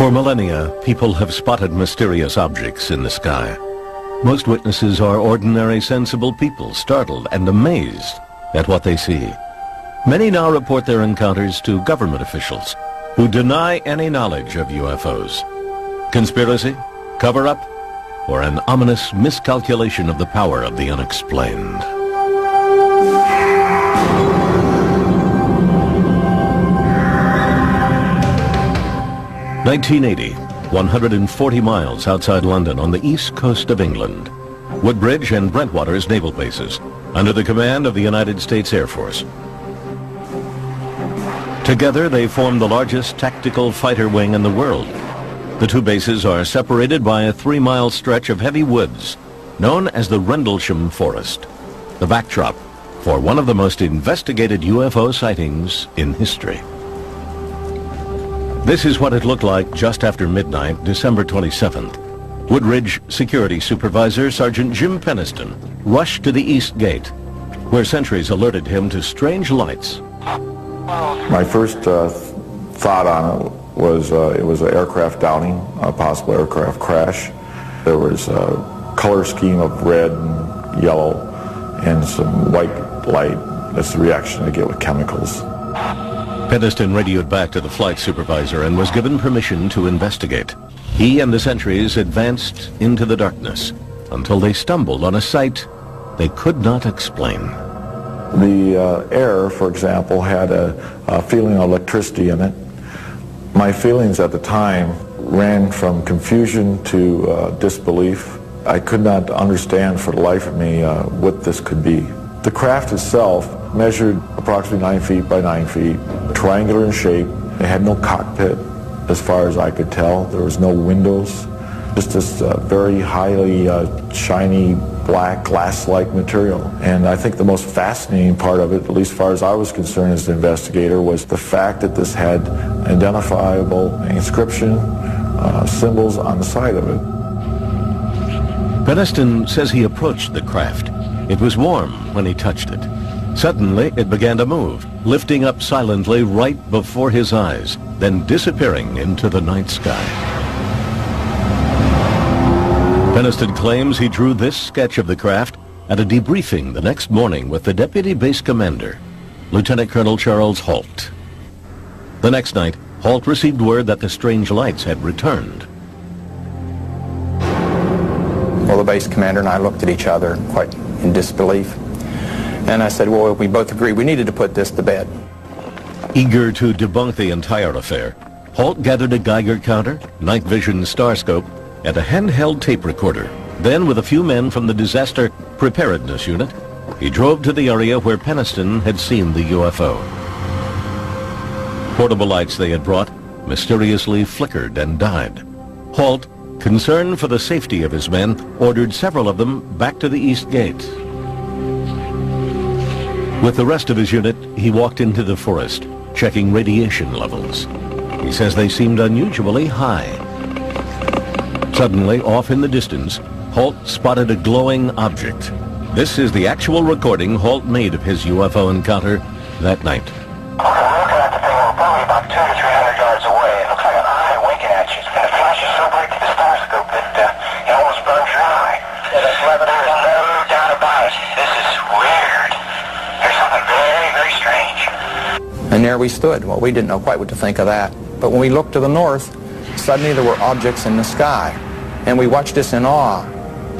For millennia, people have spotted mysterious objects in the sky. Most witnesses are ordinary, sensible people, startled and amazed at what they see. Many now report their encounters to government officials who deny any knowledge of UFOs. Conspiracy, cover-up, or an ominous miscalculation of the power of the unexplained. (1980), 140 miles outside London on the east coast of England. Woodbridge and Brentwater's naval bases, under the command of the United States Air Force. Together, they form the largest tactical fighter wing in the world. The two bases are separated by a 3-mile stretch of heavy woods, known as the Rendlesham Forest, the backdrop for one of the most investigated UFO sightings in history. This is what it looked like just after midnight, December 27th. Woodridge Security Supervisor Sergeant Jim Peniston rushed to the East Gate, where sentries alerted him to strange lights. My first thought on it was an aircraft downing, a possible aircraft crash. There was a color scheme of red and yellow and some white light. That's the reaction I get with chemicals. Peniston radioed back to the flight supervisor and was given permission to investigate. He and the sentries advanced into the darkness until they stumbled on a sight they could not explain. The air, for example, had a feeling of electricity in it. My feelings at the time ran from confusion to disbelief. I could not understand for the life of me what this could be. The craft itself measured approximately 9 feet by 9 feet, triangular in shape. It had no cockpit as far as I could tell. There was no windows, just this very highly shiny black glass-like material. And I think the most fascinating part of it, at least as far as I was concerned as the investigator, was the fact that this had identifiable inscription symbols on the side of it. Peniston says he approached the craft. It was warm when he touched it. Suddenly, it began to move, lifting up silently right before his eyes, then disappearing into the night sky. Peniston claims he drew this sketch of the craft at a debriefing the next morning with the Deputy Base Commander, Lieutenant Colonel Charles Halt. The next night, Halt received word that the strange lights had returned. Well, the base commander and I looked at each other quite in disbelief. And I said, well, we both agreed we needed to put this to bed. Eager to debunk the entire affair, Halt gathered a Geiger counter, night vision star scope, and a handheld tape recorder. Then, with a few men from the Disaster Preparedness Unit, he drove to the area where Peniston had seen the UFO. Portable lights they had brought mysteriously flickered and died. Halt, concerned for the safety of his men, ordered several of them back to the East Gate. With the rest of his unit, he walked into the forest, checking radiation levels. He says they seemed unusually high. Suddenly, off in the distance, Halt spotted a glowing object. This is the actual recording Halt made of his UFO encounter that night. Okay, we're looking at the thing, we're probably about 200 to 300 yards away. It looks like an eye winking at you. And it flashes so bright to the star scope that it almost burns your eye. There's no doubt about it. This is weird. There's something very, very strange. And there we stood. Well, we didn't know quite what to think of that. But when we looked to the north, suddenly there were objects in the sky. And we watched this in awe.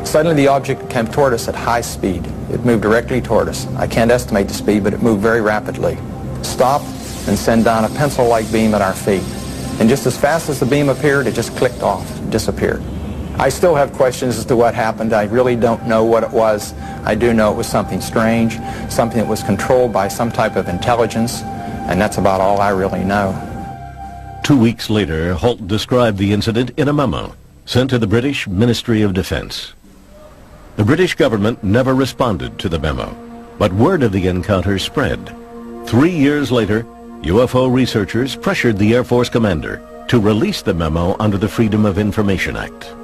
Suddenly the object came toward us at high speed. It moved directly toward us. I can't estimate the speed, but it moved very rapidly. Stopped and sent down a pencil-like beam at our feet. And just as fast as the beam appeared, it just clicked off, disappeared. I still have questions as to what happened. I really don't know what it was. I do know it was something strange, something that was controlled by some type of intelligence, and that's about all I really know. 2 weeks later, Halt described the incident in a memo sent to the British Ministry of Defense. The British government never responded to the memo, but word of the encounter spread. 3 years later, UFO researchers pressured the Air Force commander to release the memo under the Freedom of Information Act.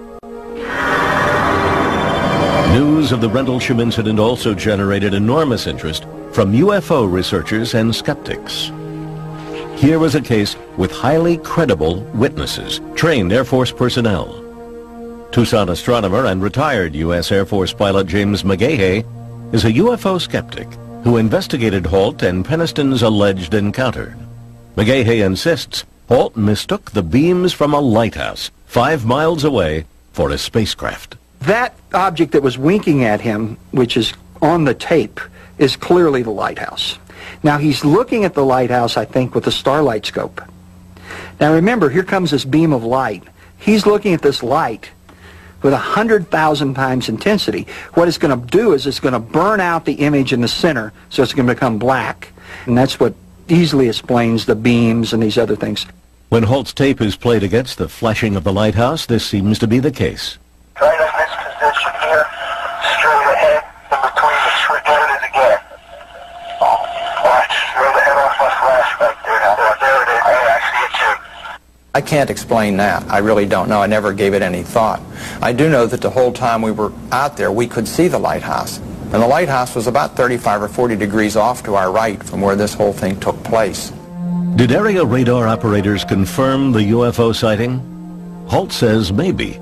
News of the Rendlesham incident also generated enormous interest from UFO researchers and skeptics. Here was a case with highly credible witnesses, trained Air Force personnel. Tucson astronomer and retired U.S. Air Force pilot James McGahey is a UFO skeptic who investigated Holt and Peniston's alleged encounter. McGahey insists Holt mistook the beams from a lighthouse 5 miles away for a spacecraft. That object that was winking at him, which is on the tape, is clearly the lighthouse. Now he's looking at the lighthouse, I think, with a starlight scope. Now remember, here comes this beam of light. He's looking at this light with 100,000 times intensity. What it's going to do is it's going to burn out the image in the center, so it's going to become black. And that's what easily explains the beams and these other things. When Holt's tape is played against the flashing of the lighthouse, this seems to be the case. Right in this position here, straight ahead, in between the tree, there it is again. Watch, straight ahead off my flash back there. There it is. I see it too. I can't explain that. I really don't know. I never gave it any thought. I do know that the whole time we were out there, we could see the lighthouse. And the lighthouse was about 35 or 40 degrees off to our right from where this whole thing took place. Did area radar operators confirm the UFO sighting? Holt says maybe.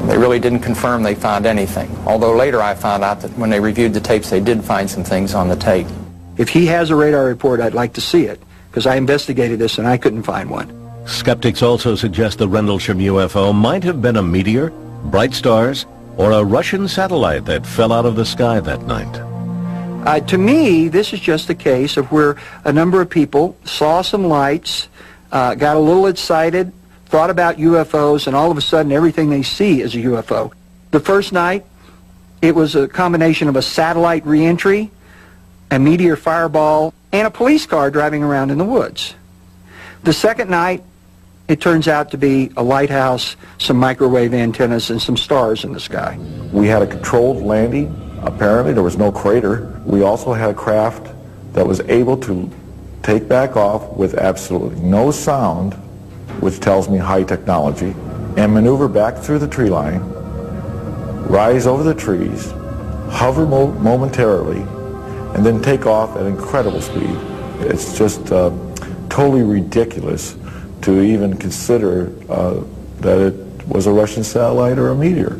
They really didn't confirm they found anything. Although later I found out that when they reviewed the tapes, they did find some things on the tape. If he has a radar report, I'd like to see it, because I investigated this and I couldn't find one. Skeptics also suggest the Rendlesham UFO might have been a meteor, bright stars, or a Russian satellite that fell out of the sky that night. To me, this is just a case of where a number of people saw some lights, got a little excited, thought about UFOs, and all of a sudden everything they see is a UFO. The first night, it was a combination of a satellite re-entry, a meteor fireball, and a police car driving around in the woods. The second night, it turns out to be a lighthouse, some microwave antennas, and some stars in the sky. We had a controlled landing. Apparently there was no crater. We also had a craft that was able to take back off with absolutely no sound, which tells me high technology, and maneuver back through the tree line, rise over the trees, hover momentarily, and then take off at incredible speed. It's just totally ridiculous to even consider that it was a Russian satellite or a meteor.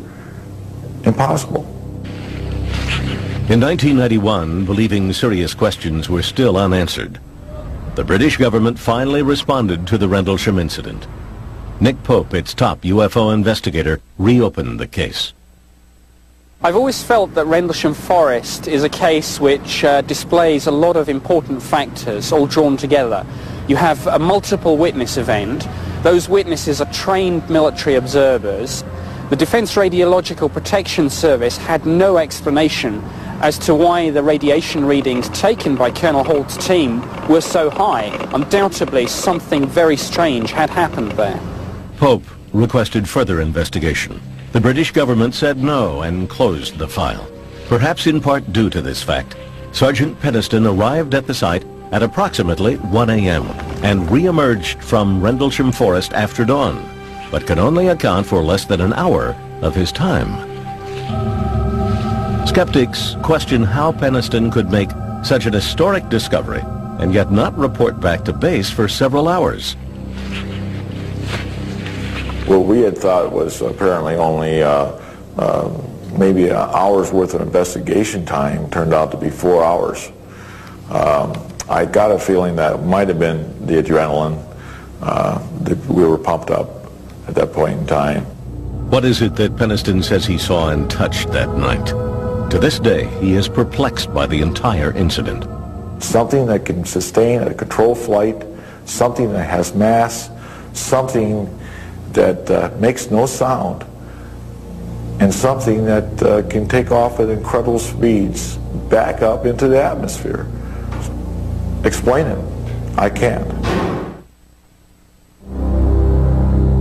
Impossible. In 1991, believing serious questions were still unanswered, the British government finally responded to the Rendlesham incident. Nick Pope, its top UFO investigator, reopened the case. I've always felt that Rendlesham Forest is a case which displays a lot of important factors all drawn together. You have a multiple witness event. Those witnesses are trained military observers. The Defense Radiological Protection Service had no explanation as to why the radiation readings taken by Colonel Holt's team were so high. Undoubtedly, something very strange had happened there. Pope requested further investigation. The British government said no and closed the file. Perhaps in part due to this fact, Sergeant Peniston arrived at the site at approximately 1 a.m. and re-emerged from Rendlesham Forest after dawn, but can only account for less than an hour of his time. Skeptics question how Peniston could make such an historic discovery and yet not report back to base for several hours. What we had thought was apparently only maybe an hour's worth of investigation time turned out to be 4 hours. I got a feeling that it might have been the adrenaline that we were pumped up at that point in time. What is it that Peniston says he saw and touched that night? To this day, he is perplexed by the entire incident. Something that can sustain a controlled flight, something that has mass, something that makes no sound, and something that can take off at incredible speeds back up into the atmosphere. Explain it. I can't.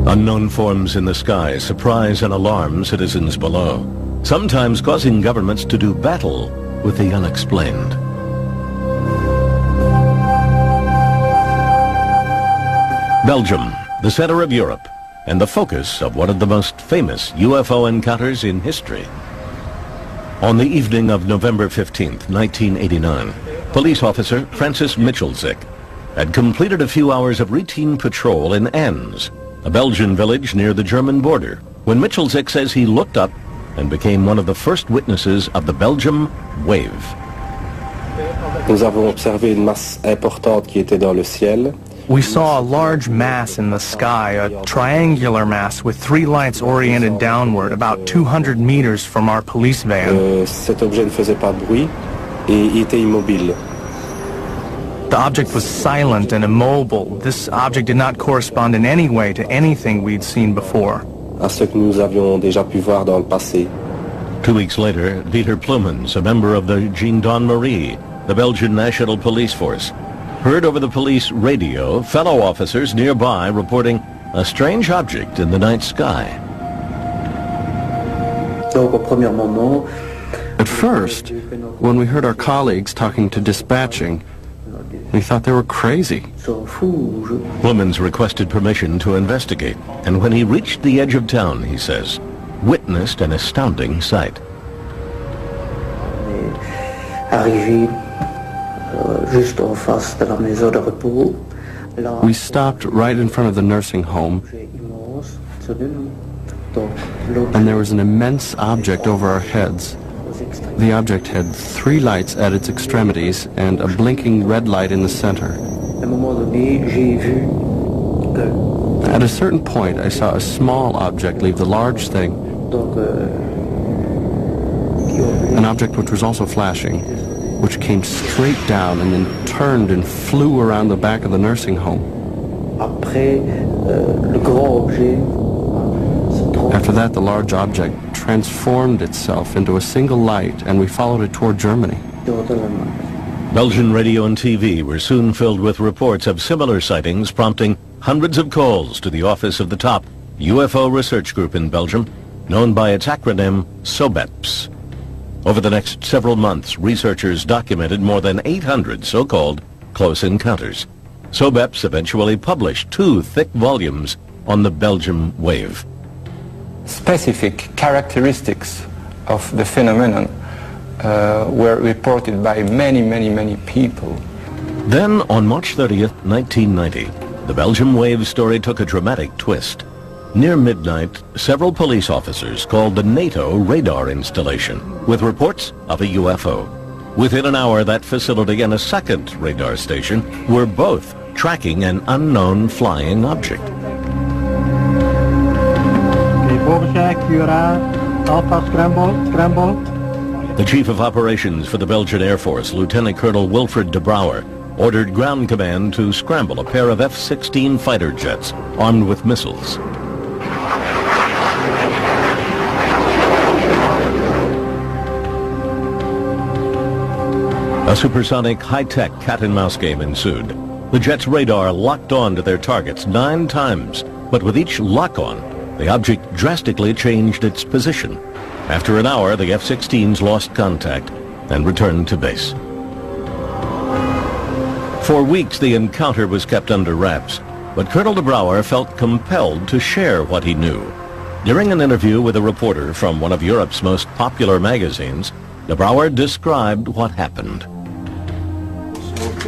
Unknown forms in the sky surprise and alarm citizens below, sometimes causing governments to do battle with the unexplained. Belgium, the center of Europe, and the focus of one of the most famous UFO encounters in history. On the evening of November 15th, 1989, police officer Francis Michalczyk had completed a few hours of routine patrol in Enns, a Belgian village near the German border, when Michalczyk says he looked up and became one of the first witnesses of the Belgium wave. Nous avons observé une masse importante qui était dans le ciel. We saw a large mass in the sky, a triangular mass with three lights oriented downward, about 200 meters from our police van. Cet objet ne faisait pas de bruit et il était immobile. The object was silent and immobile. This object did not correspond in any way to anything we'd seen before. À ce que nous avions déjà pu voir dans le passé. 2 weeks later, Peter Plumens, a member of the Gendarmerie, the Belgian National Police Force, heard over the police radio fellow officers nearby reporting a strange object in the night sky. At first, when we heard our colleagues talking to dispatching, we thought they were crazy. Plumens requested permission to investigate, and when he reached the edge of town, he says, witnessed an astounding sight. We stopped right in front of the nursing home, and there was an immense object over our heads. The object had three lights at its extremities and a blinking red light in the center. At a certain point, I saw a small object leave the large thing, an object which was also flashing, which came straight down and then turned and flew around the back of the nursing home. After that, the large object transformed itself into a single light, and we followed it toward Germany. Belgian radio and TV were soon filled with reports of similar sightings, prompting hundreds of calls to the office of the top UFO research group in Belgium, known by its acronym SOBEPS. Over the next several months, researchers documented more than 800 so-called close encounters. SOBEPS eventually published 2 thick volumes on the Belgium wave. Specific characteristics of the phenomenon were reported by many people. Then, on March 30th, 1990, the Belgium wave story took a dramatic twist. Near midnight, several police officers called the NATO radar installation with reports of a UFO. Within an hour, that facility and a second radar station were both tracking an unknown flying object. The Chief of Operations for the Belgian Air Force, Lieutenant Colonel Wilfred de Brouwer, ordered Ground Command to scramble a pair of F-16 fighter jets armed with missiles. A supersonic, high-tech cat-and-mouse game ensued. The jet's radar locked on to their targets 9 times, but with each lock-on, the object drastically changed its position. After an hour, the F-16s lost contact and returned to base. For weeks, the encounter was kept under wraps, but Colonel de Brouwer felt compelled to share what he knew. During an interview with a reporter from one of Europe's most popular magazines, de Brouwer described what happened.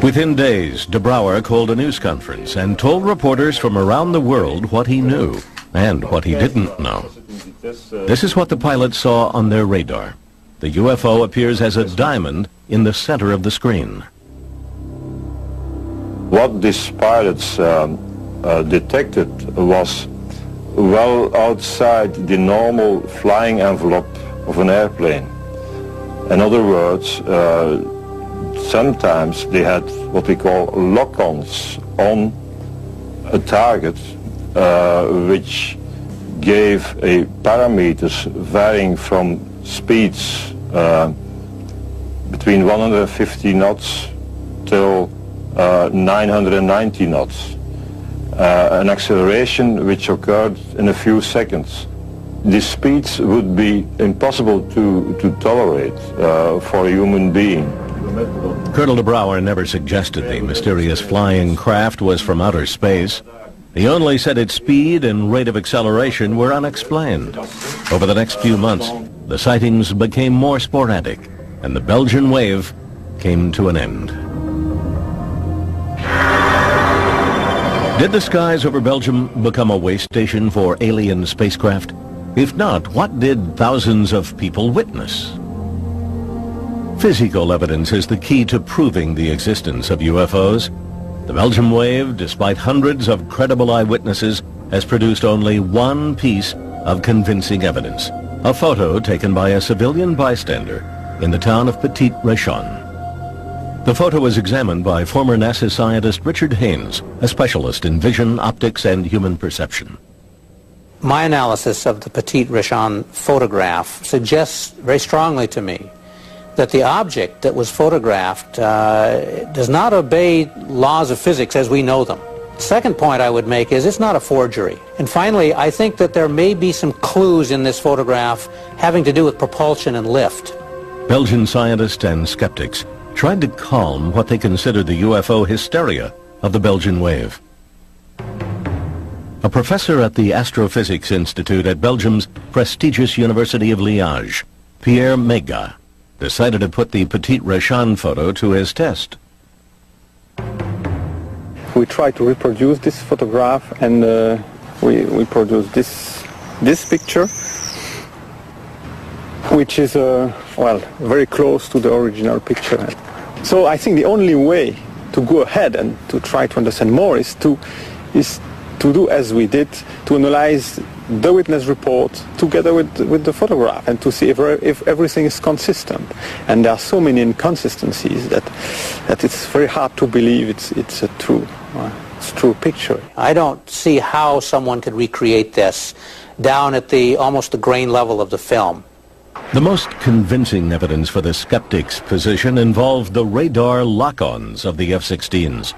Within days, de Brouwer called a news conference and told reporters from around the world what he knew and what he didn't know. This is what the pilots saw on their radar. The UFO appears as a diamond in the center of the screen. What these pilots detected was well outside the normal flying envelope of an airplane. In other words, sometimes they had what we call lock-ons on a target which gave a parameters varying from speeds between 150 knots till 990 knots. An acceleration which occurred in a few seconds. These speeds would be impossible to tolerate for a human being. Colonel de Brouwer never suggested the mysterious flying craft was from outer space. He only said its speed and rate of acceleration were unexplained. Over the next few months, the sightings became more sporadic, and the Belgian wave came to an end. Did the skies over Belgium become a way station for alien spacecraft? If not, what did thousands of people witness? Physical evidence is the key to proving the existence of UFOs. The Belgium wave, despite hundreds of credible eyewitnesses, has produced only one piece of convincing evidence, a photo taken by a civilian bystander in the town of Petit Réchon. The photo was examined by former NASA scientist Richard Haynes, a specialist in vision, optics, and human perception. My analysis of the Petit Réchon photograph suggests very strongly to me that the object that was photographed does not obey laws of physics as we know them. Second point I would make is it's not a forgery. And finally, I think that there may be some clues in this photograph having to do with propulsion and lift. Belgian scientists and skeptics tried to calm what they considered the UFO hysteria of the Belgian wave. A professor at the Astrophysics Institute at Belgium's prestigious University of Liège, Pierre Mega, decided to put the Petit Réchon photo to his test. We tried to reproduce this photograph, and we produced this picture, which is well, very close to the original picture. So I think the only way to go ahead and to try to understand more is to do as we did, to analyze the witness report together with the photograph and to see if everything is consistent. And there are so many inconsistencies that it's very hard to believe it's a true picture. I don't see how someone could recreate this down at almost the grain level of the film. The most convincing evidence for the skeptics' position involved the radar lock-ons of the F-16s.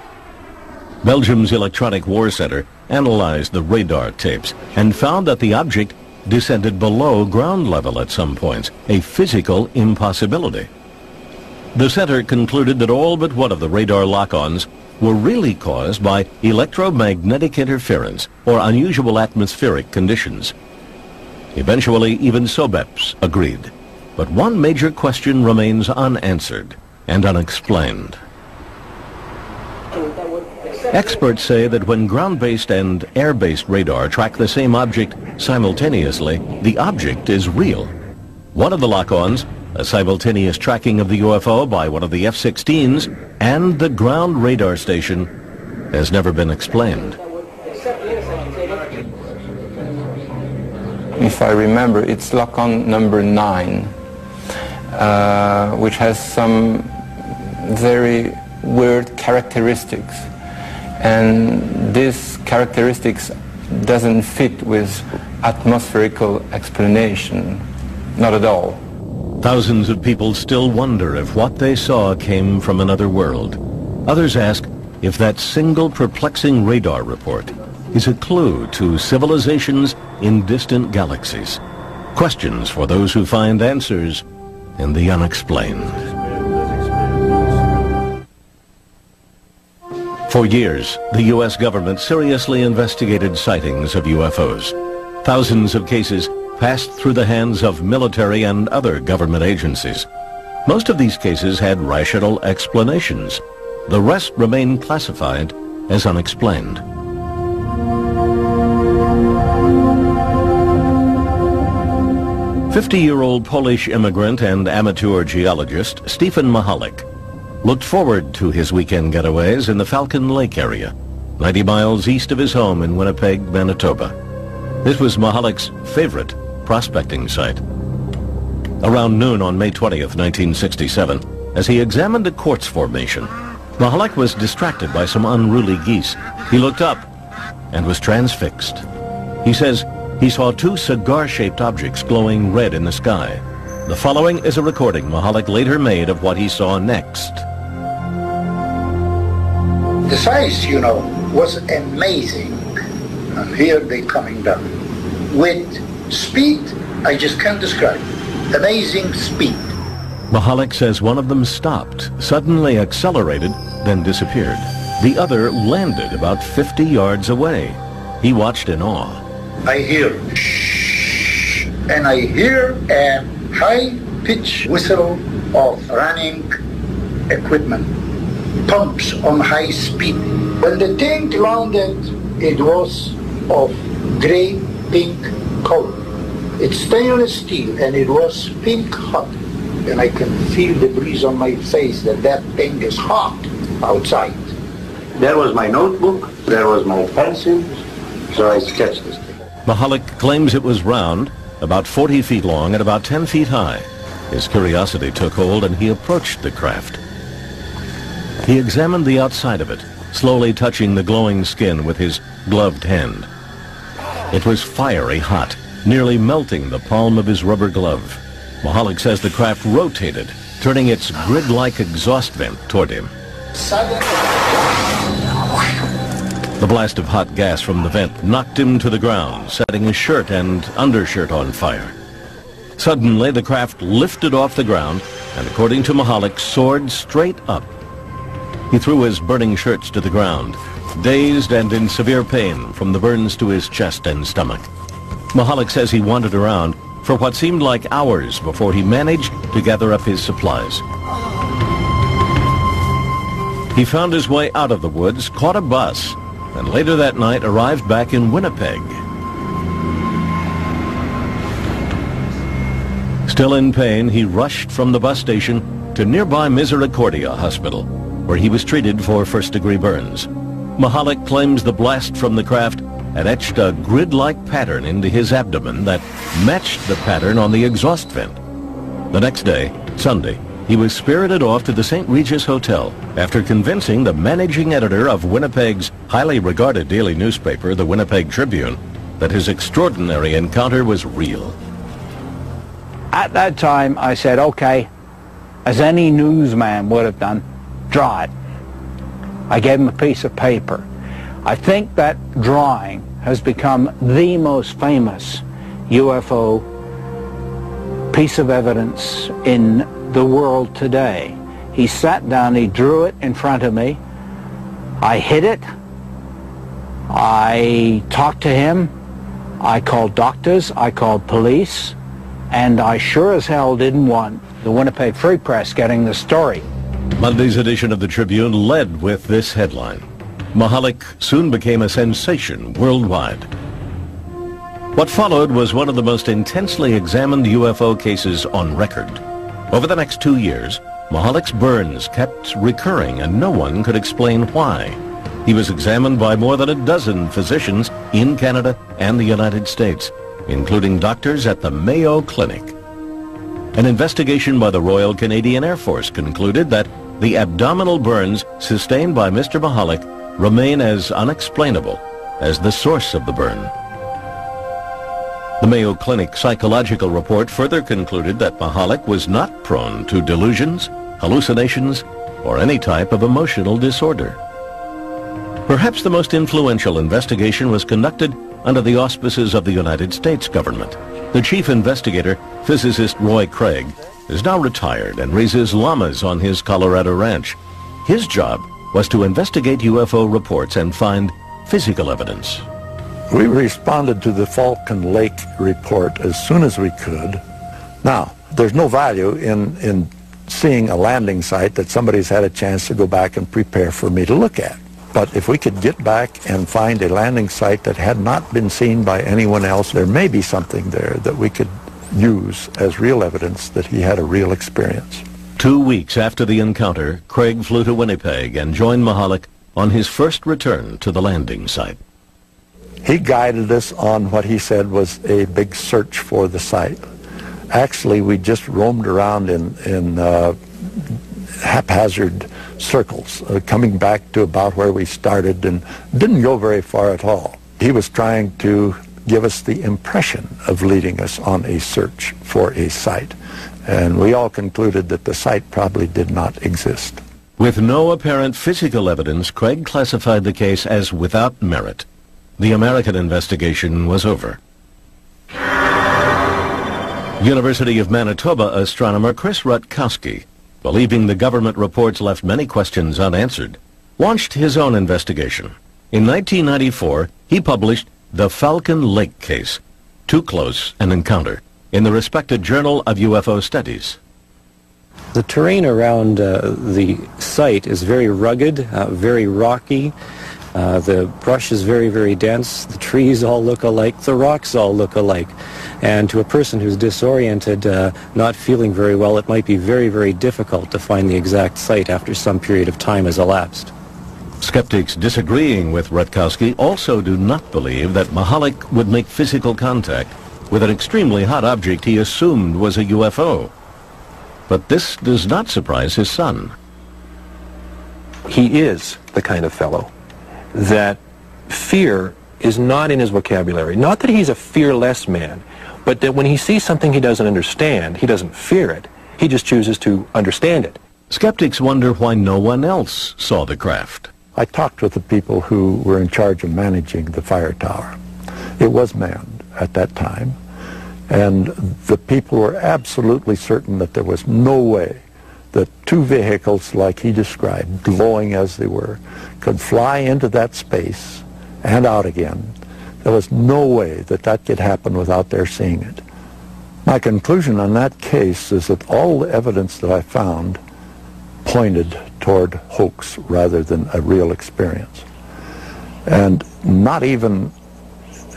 Belgium's Electronic War Center analyzed the radar tapes and found that the object descended below ground level at some points, a physical impossibility. The center concluded that all but one of the radar lock-ons were really caused by electromagnetic interference or unusual atmospheric conditions. Eventually, even SOBEPS agreed. But one major question remains unanswered and unexplained. Experts say that when ground-based and air-based radar track the same object simultaneously, the object is real. One of the lock-ons, a simultaneous tracking of the UFO by one of the F-16s and the ground radar station, has never been explained. If I remember, it's lock-on number 9, which has some very weird characteristics. And these characteristics doesn't fit with atmospherical explanation, not at all. Thousands of people still wonder if what they saw came from another world. Others ask if that single perplexing radar report is a clue to civilizations in distant galaxies. Questions for those who find answers in the unexplained. For years, the U.S. government seriously investigated sightings of UFOs. Thousands of cases passed through the hands of military and other government agencies. Most of these cases had rational explanations. The rest remained classified as unexplained. 50-year-old Polish immigrant and amateur geologist Stephen Mahalik looked forward to his weekend getaways in the Falcon Lake area, 90 miles east of his home in Winnipeg, Manitoba. This was Mahalik's favorite prospecting site. Around noon on May 20th, 1967, as he examined a quartz formation, Mahalik was distracted by some unruly geese. He looked up and was transfixed. He says he saw two cigar-shaped objects glowing red in the sky. The following is a recording Mahalik later made of what he saw next. The size, was amazing. And here they're coming down. With speed, I just can't describe. Amazing speed. Mahalik says one of them stopped, suddenly accelerated, then disappeared. The other landed about 50 yards away. He watched in awe. I hear shh, and I hear a high-pitched whistle of running equipment, pumps on high speed. When the thing landed it was of gray pink color. It's stainless steel and it was pink hot. And I can feel the breeze on my face that thing is hot outside. There was my notebook, there was my pencil, so I sketched this thing. Mahalik claims it was round, about 40 feet long and about 10 feet high. His curiosity took hold and he approached the craft. He examined the outside of it, slowly touching the glowing skin with his gloved hand. It was fiery hot, nearly melting the palm of his rubber glove. Mahalik says the craft rotated, turning its grid-like exhaust vent toward him. The blast of hot gas from the vent knocked him to the ground, setting his shirt and undershirt on fire. Suddenly, the craft lifted off the ground and, according to Mahalik, soared straight up. He threw his burning shirts to the ground, dazed and in severe pain from the burns to his chest and stomach. Mahalik says he wandered around for what seemed like hours before he managed to gather up his supplies. He found his way out of the woods, caught a bus, and later that night arrived back in Winnipeg. Still in pain, he rushed from the bus station to nearby Misericordia Hospital, where he was treated for first-degree burns. Mahalik claims the blast from the craft had etched a grid-like pattern into his abdomen that matched the pattern on the exhaust vent. The next day, Sunday, he was spirited off to the St. Regis Hotel after convincing the managing editor of Winnipeg's highly regarded daily newspaper, the Winnipeg Tribune, that his extraordinary encounter was real. At that time, I said, okay, as any newsman would have done, draw it. I gave him a piece of paper. I think that drawing has become the most famous UFO piece of evidence in the world today. He sat down, he drew it in front of me. I hid it. I talked to him. I called doctors. I called police. And I sure as hell didn't want the Winnipeg Free Press getting the story. Monday's edition of the Tribune led with this headline: Mahalik soon became a sensation worldwide. What followed was one of the most intensely examined UFO cases on record. Over the next 2 years, Mahalik's burns kept recurring and no one could explain why. He was examined by more than a dozen physicians in Canada and the United States, including doctors at the Mayo Clinic. An investigation by the Royal Canadian Air Force concluded that the abdominal burns sustained by Mr. Mahalik remain as unexplainable as the source of the burn. The Mayo Clinic psychological report further concluded that Mahalik was not prone to delusions, hallucinations, or any type of emotional disorder. Perhaps the most influential investigation was conducted under the auspices of the United States government. The chief investigator, physicist Roy Craig, is now retired and raises llamas on his Colorado ranch. His job was to investigate UFO reports and find physical evidence. We responded to the Falcon Lake report as soon as we could. Now, there's no value in seeing a landing site that somebody's had a chance to go back and prepare for me to look at. But if we could get back and find a landing site that had not been seen by anyone else, there may be something there that we could use as real evidence that he had a real experience. 2 weeks after the encounter, Craig flew to Winnipeg and joined Mahalik on his first return to the landing site. He guided us on what he said was a big search for the site. Actually, we just roamed around in haphazard circles, coming back to about where we started and didn't go very far at all. He was trying to give us the impression of leading us on a search for a site. And we all concluded that the site probably did not exist. With no apparent physical evidence, Craig classified the case as without merit. The American investigation was over. University of Manitoba astronomer Chris Rutkowski, believing the government reports left many questions unanswered, launched his own investigation. In 1994, he published The Falcon Lake Case, Too Close an Encounter, in the respected Journal of UFO Studies. The terrain around the site is very rugged, very rocky, The brush is very, very dense. The trees all look alike. The rocks all look alike. And to a person who's disoriented, not feeling very well, it might be very, very difficult to find the exact site after some period of time has elapsed. Skeptics disagreeing with Rutkowski also do not believe that Mahalik would make physical contact with an extremely hot object he assumed was a UFO. But this does not surprise his son. He is the kind of fellow that fear is not in his vocabulary. Not that he's a fearless man, but that when he sees something he doesn't understand, he doesn't fear it. He just chooses to understand it. Skeptics wonder why no one else saw the craft. I talked with the people who were in charge of managing the fire tower. It was manned at that time, and the people were absolutely certain that there was no way that two vehicles like he described, glowing as they were, could fly into that space and out again. There was no way that that could happen without their seeing it. My conclusion on that case is that all the evidence that I found pointed toward hoax rather than a real experience. And not even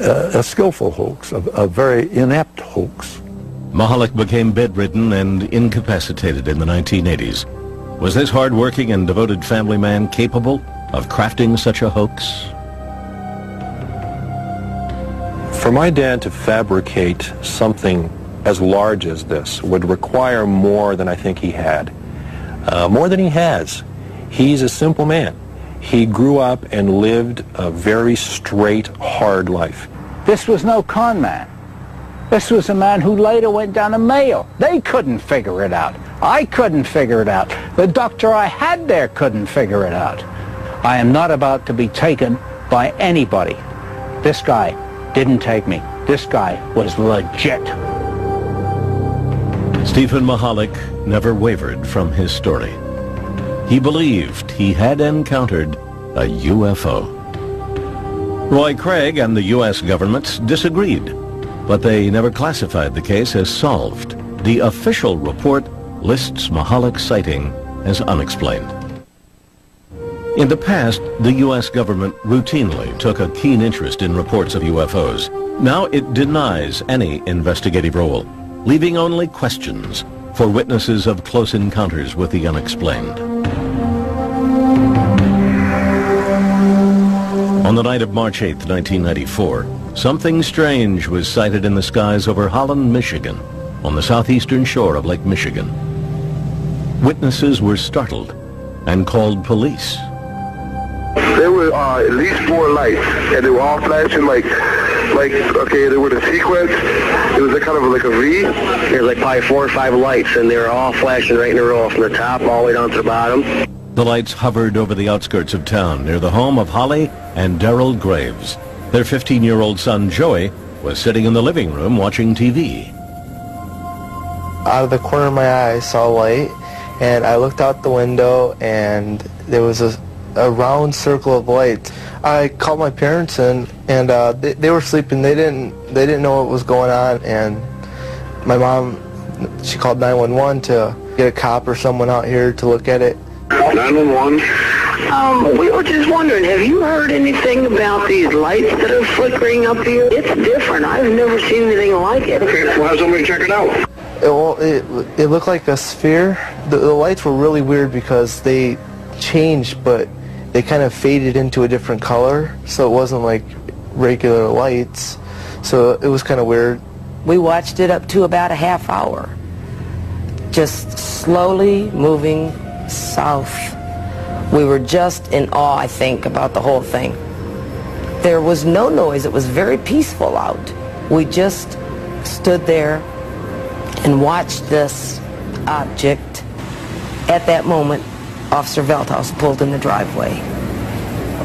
a skillful hoax, a very inept hoax. Mahalik became bedridden and incapacitated in the 1980s. Was this hard-working and devoted family man capable of crafting such a hoax? For my dad to fabricate something as large as this would require more than I think he had. More than he has. He's a simple man. He grew up and lived a very straight, hard life. This was no con man. This was a man who later went down a Mayo. They couldn't figure it out. I couldn't figure it out. The doctor I had there couldn't figure it out. I am not about to be taken by anybody. This guy didn't take me. This guy was legit. Stephen Mahalik never wavered from his story. He believed he had encountered a UFO. Roy Craig and the U.S. government disagreed, but they never classified the case as solved. The official report lists Mahalik's sighting as unexplained. In the past, the U.S. government routinely took a keen interest in reports of UFOs. Now it denies any investigative role, leaving only questions for witnesses of close encounters with the unexplained. On the night of March 8, 1994, something strange was sighted in the skies over Holland, Michigan, on the southeastern shore of Lake Michigan. Witnesses were startled and called police. There were at least 4 lights, and they were all flashing like okay, they were the sequence. It was kind of like a V. There's like probably 4 or 5 lights, and they were all flashing right in a row from the top all the way down to the bottom. The lights hovered over the outskirts of town near the home of Holly and Darrell Graves. Their 15-year-old son, Joey, was sitting in the living room watching TV. Out of the corner of my eye, I saw a light, and I looked out the window, and there was a round circle of lights. I called my parents in, and they were sleeping. They didn't know what was going on, and my mom, she called 911 to get a cop or someone out here to look at it. 911. We were just wondering, have you heard anything about these lights that are flickering up here? It's different. I've never seen anything like it. Okay, we'll have somebody check it out. It looked like a sphere. The lights were really weird because they changed, but they kind of faded into a different color, so it wasn't like regular lights. So it was kind of weird. We watched it up to about a half hour, just slowly moving south. We were just in awe, I think, about the whole thing. There was no noise. It was very peaceful out. We just stood there and watched this object. At that moment, Officer Veldhaus pulled in the driveway.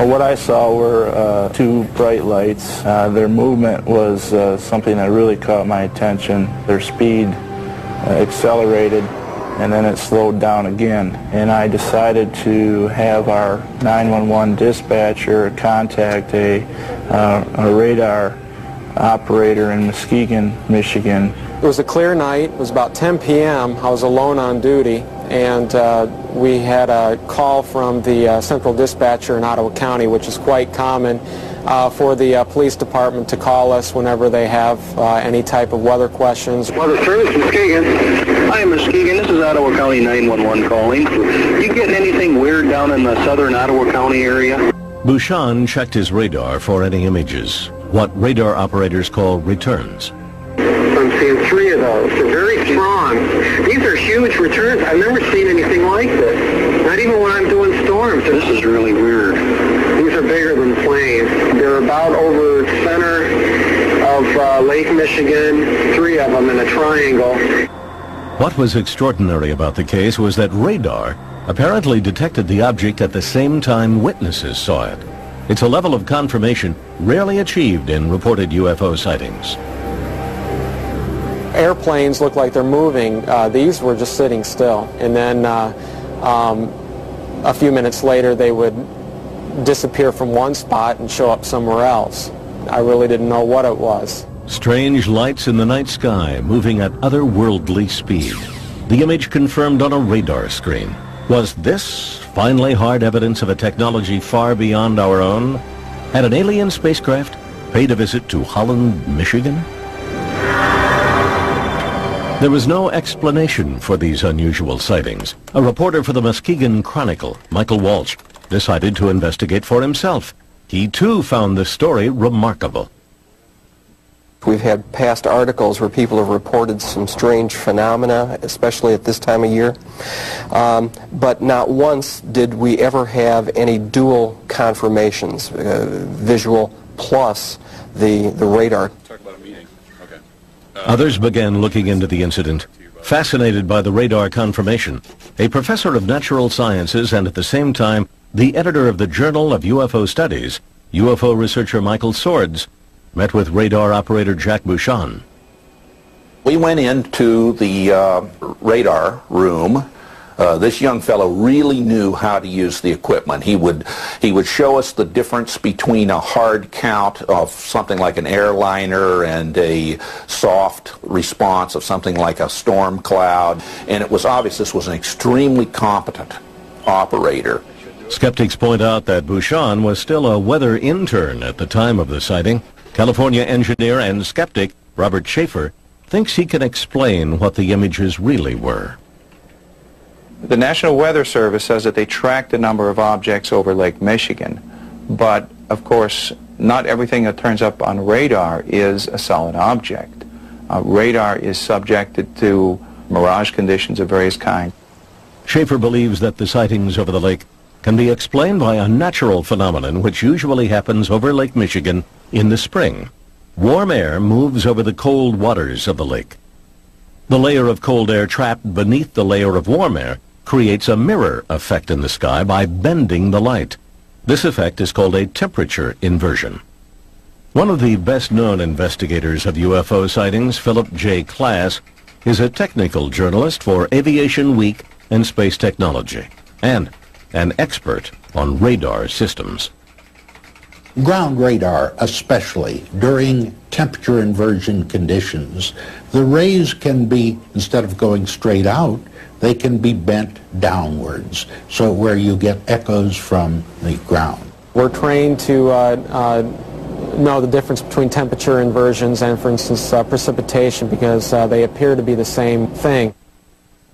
What I saw were 2 bright lights. Their movement was something that really caught my attention. Their speed accelerated, and then it slowed down again. And I decided to have our 911 dispatcher contact a radar operator in Muskegon, Michigan. It was a clear night. It was about 10 p.m. I was alone on duty, and we had a call from the central dispatcher in Ottawa County, which is quite common for the police department to call us whenever they have any type of weather questions. Weather Service, Muskegon. Hi, Muskegon. This is Ottawa County 911 calling. You getting anything weird down in the southern Ottawa County area? Bouchon checked his radar for any images, what radar operators call returns. I'm seeing 3 of those. They're very strong. These are huge returns. I've never seen anything like this. Not even when I'm doing storms. This is really weird. These are bigger than planes. They're about over the center of Lake Michigan, 3 of them in a triangle. What was extraordinary about the case was that radar apparently detected the object at the same time witnesses saw it. It's a level of confirmation rarely achieved in reported UFO sightings. Airplanes look like they're moving. These were just sitting still. And then a few minutes later they would disappear from one spot and show up somewhere else. I really didn't know what it was. Strange lights in the night sky moving at otherworldly speed. The image confirmed on a radar screen. Was this finally hard evidence of a technology far beyond our own? Had an alien spacecraft paid a visit to Holland, Michigan? There was no explanation for these unusual sightings. A reporter for the Muskegon Chronicle, Michael Walsh, decided to investigate for himself. He too found the story remarkable. We've had past articles where people have reported some strange phenomena, especially at this time of year. But not once did we ever have any dual confirmations, visual plus the radar. Others began looking into the incident, fascinated by the radar confirmation. A professor of natural sciences and at the same time the editor of the Journal of UFO Studies, UFO researcher Michael Swords, met with radar operator Jack Bouchon. We went into the radar room. This young fellow really knew how to use the equipment. He would show us the difference between a hard count of something like an airliner and a soft response of something like a storm cloud. And it was obvious this was an extremely competent operator. Skeptics point out that Bouchon was still a weather intern at the time of the sighting. California engineer and skeptic Robert Schaefer thinks he can explain what the images really were. The National Weather Service says that they tracked a number of objects over Lake Michigan, but of course not everything that turns up on radar is a solid object. Radar is subjected to mirage conditions of various kinds. Schaefer believes that the sightings over the lake can be explained by a natural phenomenon which usually happens over Lake Michigan in the spring. Warm air moves over the cold waters of the lake. The layer of cold air trapped beneath the layer of warm air creates a mirror effect in the sky by bending the light. This effect is called a temperature inversion. One of the best-known investigators of UFO sightings, Philip J. Klass, is a technical journalist for Aviation Week and Space Technology, and an expert on radar systems. Ground radar, especially during temperature inversion conditions, the rays can be, instead of going straight out, they can be bent downwards, so where you get echoes from the ground. We're trained to know the difference between temperature inversions and, for instance, precipitation, because they appear to be the same thing.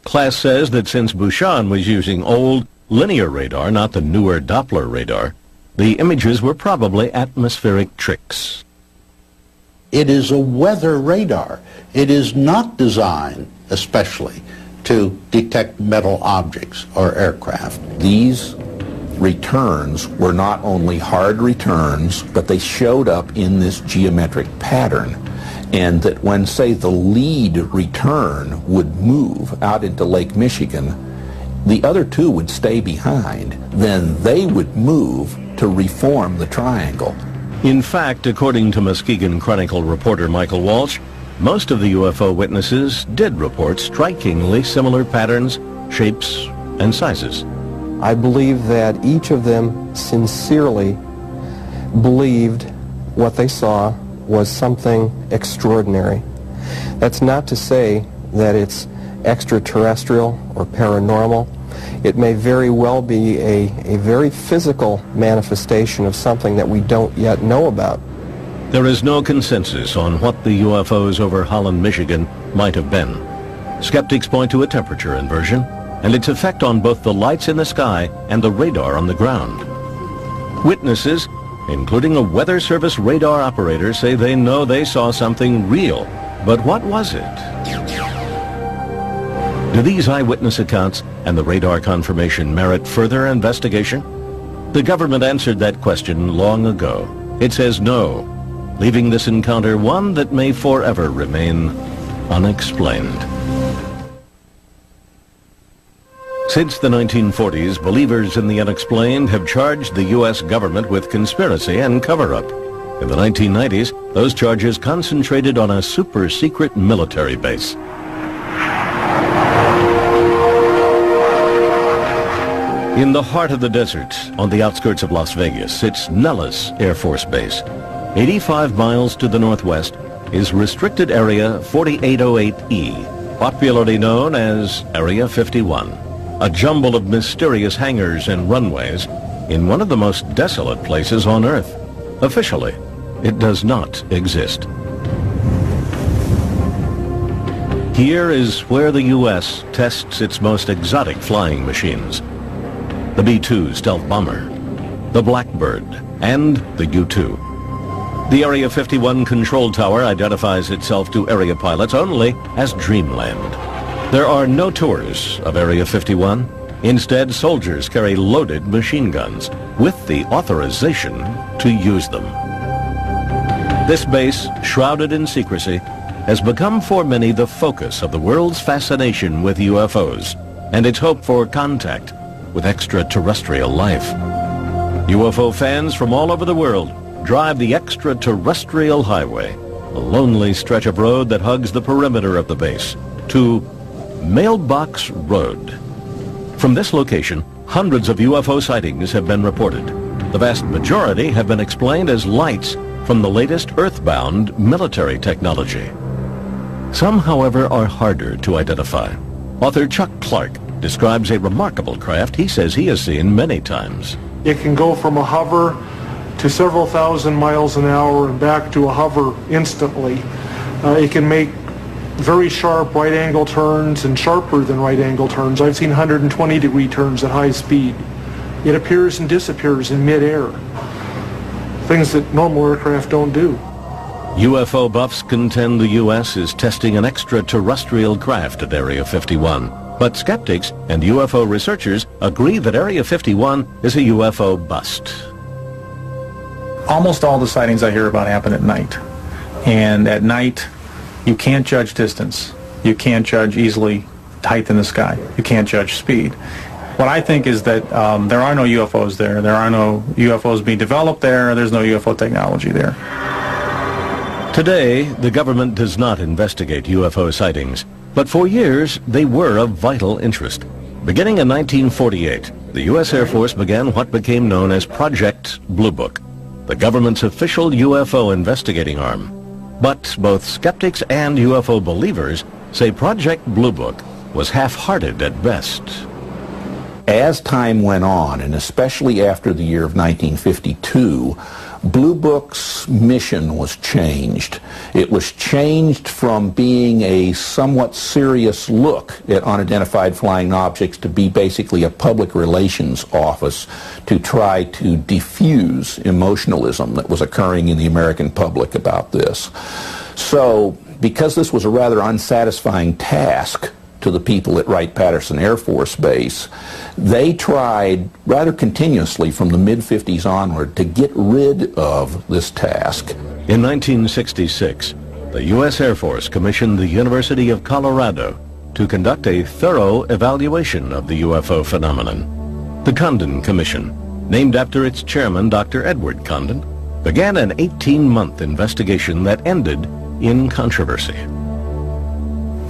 Klass says that since Bouchon was using old linear radar, not the newer Doppler radar, the images were probably atmospheric tricks. It is a weather radar. It is not designed especially to detect metal objects or aircraft. These returns were not only hard returns, but they showed up in this geometric pattern. And that when, say, the lead return would move out into Lake Michigan, the other two would stay behind. Then they would move to reform the triangle. In fact, according to Muskegon Chronicle reporter Michael Walsh, most of the UFO witnesses did report strikingly similar patterns, shapes, and sizes. I believe that each of them sincerely believed what they saw was something extraordinary. That's not to say that it's extraterrestrial or paranormal. It may very well be a very physical manifestation of something that we don't yet know about. There is no consensus on what the UFOs over Holland, Michigan might have been. Skeptics point to a temperature inversion and its effect on both the lights in the sky and the radar on the ground. Witnesses, including a Weather Service radar operator, say they know they saw something real. But what was it? Do these eyewitness accounts and the radar confirmation merit further investigation? The government answered that question long ago. It says no, leaving this encounter one that may forever remain unexplained. Since the 1940s, believers in the unexplained have charged the U.S. government with conspiracy and cover-up. In the 1990s, those charges concentrated on a super-secret military base. In the heart of the desert, on the outskirts of Las Vegas, sits Nellis Air Force Base. 85 miles to the northwest is Restricted Area 4808E, popularly known as Area 51, a jumble of mysterious hangars and runways in one of the most desolate places on Earth. Officially, it does not exist. Here is where the U.S. tests its most exotic flying machines. The B-2 stealth bomber, the Blackbird, and the U-2. The Area 51 control tower identifies itself to area pilots only as Dreamland. There are no tours of Area 51. Instead, soldiers carry loaded machine guns with the authorization to use them. This base, shrouded in secrecy, has become for many the focus of the world's fascination with UFOs and its hope for contact with extraterrestrial life. UFO fans from all over the world drive the extraterrestrial highway, a lonely stretch of road that hugs the perimeter of the base, to Mailbox Road. From this location, hundreds of UFO sightings have been reported. The vast majority have been explained as lights from the latest earthbound military technology. Some, however, are harder to identify. Author Chuck Clark describes a remarkable craft he says he has seen many times. It can go from a hover to several thousand miles an hour and back to a hover instantly. It can make very sharp right-angle turns and sharper than right-angle turns. I've seen 120-degree turns at high speed. It appears and disappears in mid-air, things that normal aircraft don't do. UFO buffs contend the U.S. is testing an extraterrestrial craft at Area 51. But skeptics and UFO researchers agree that Area 51 is a UFO bust. Almost all the sightings I hear about happen at night. And at night, you can't judge distance. You can't judge easily height in the sky. You can't judge speed. What I think is that there are no UFOs there. There are no UFOs being developed there. There's no UFO technology there. Today, the government does not investigate UFO sightings, but for years they were of vital interest. Beginning in 1948, the U.S. Air Force began what became known as Project Blue Book, the government's official UFO investigating arm. But both skeptics and UFO believers say Project Blue Book was half-hearted at best. As time went on, and especially after the year of 1952, Blue Book's mission was changed. It was changed from being a somewhat serious look at unidentified flying objects to be basically a public relations office to try to diffuse emotionalism that was occurring in the American public about this. So, because this was a rather unsatisfying task to the people at Wright-Patterson Air Force Base, they tried rather continuously from the mid-50s onward to get rid of this task. In 1966, the U.S. Air Force commissioned the University of Colorado to conduct a thorough evaluation of the UFO phenomenon. The Condon Commission, named after its chairman, Dr. Edward Condon, began an 18-month investigation that ended in controversy.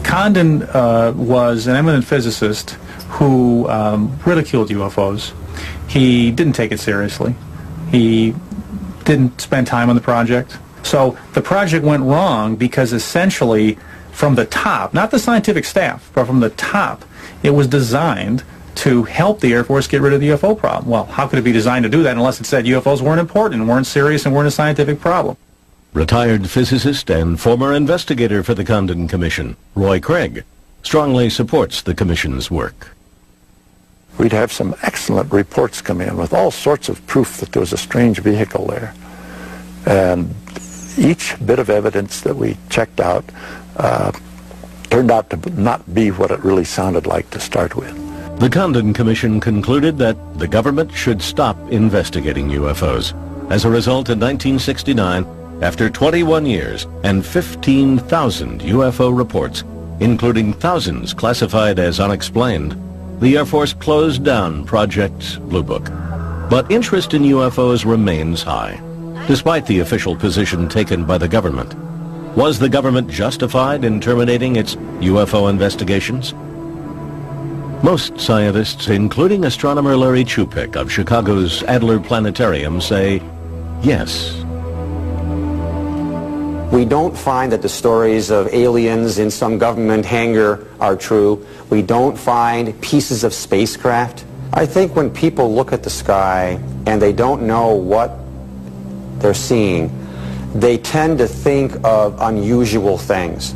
Condon was an eminent physicist who ridiculed UFOs. He didn't take it seriously. He didn't spend time on the project. So the project went wrong because essentially from the top, not the scientific staff, but from the top, it was designed to help the Air Force get rid of the UFO problem. Well, how could it be designed to do that unless it said UFOs weren't important and weren't serious and weren't a scientific problem? Retired physicist and former investigator for the Condon Commission, Roy Craig, strongly supports the Commission's work. We'd have some excellent reports come in with all sorts of proof that there was a strange vehicle there. And each bit of evidence that we checked out turned out to not be what it really sounded like to start with. The Condon Commission concluded that the government should stop investigating UFOs. As a result, in 1969, after 21 years and 15,000 UFO reports, including thousands classified as unexplained, the Air Force closed down Project Blue Book. But interest in UFOs remains high, despite the official position taken by the government. Was the government justified in terminating its UFO investigations? Most scientists, including astronomer Larry Chupik of Chicago's Adler Planetarium, say yes. We don't find that the stories of aliens in some government hangar are true. We don't find pieces of spacecraft. I think when people look at the sky and they don't know what they're seeing, they tend to think of unusual things.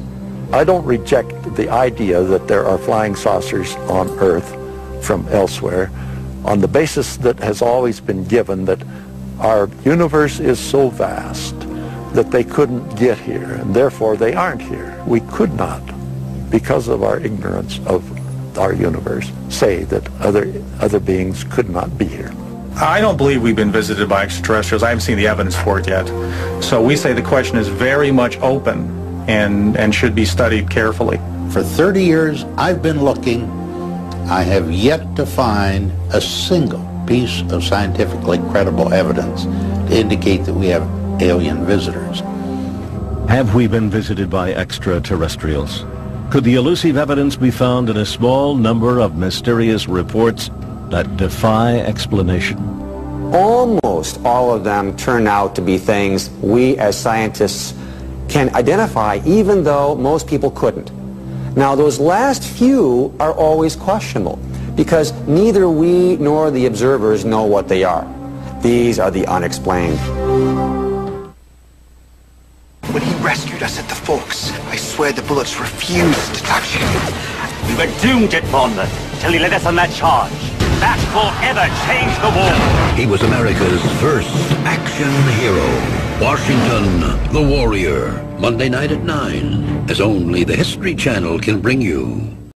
I don't reject the idea that there are flying saucers on Earth from elsewhere on the basis that has always been given that our universe is so vast that they couldn't get here, and therefore they aren't here. We could not, because of our ignorance of our universe, say that other beings could not be here. I don't believe we've been visited by extraterrestrials. I haven't seen the evidence for it yet. So we say the question is very much open and should be studied carefully. For 30 years, I've been looking. I have yet to find a single piece of scientifically credible evidence to indicate that we have alien visitors. Have we been visited by extraterrestrials? Could the elusive evidence be found in a small number of mysterious reports that defy explanation? Almost all of them turn out to be things we as scientists can identify, even though most people couldn't. Now, those last few are always questionable because neither we nor the observers know what they are. These are the unexplained. When he rescued us at the Forks, I swear the bullets refused to touch him. We were doomed at Monmouth till he led us on that charge. That forever changed the war. He was America's first action hero. Washington, the Warrior. Monday night at 9, as only the History Channel can bring you.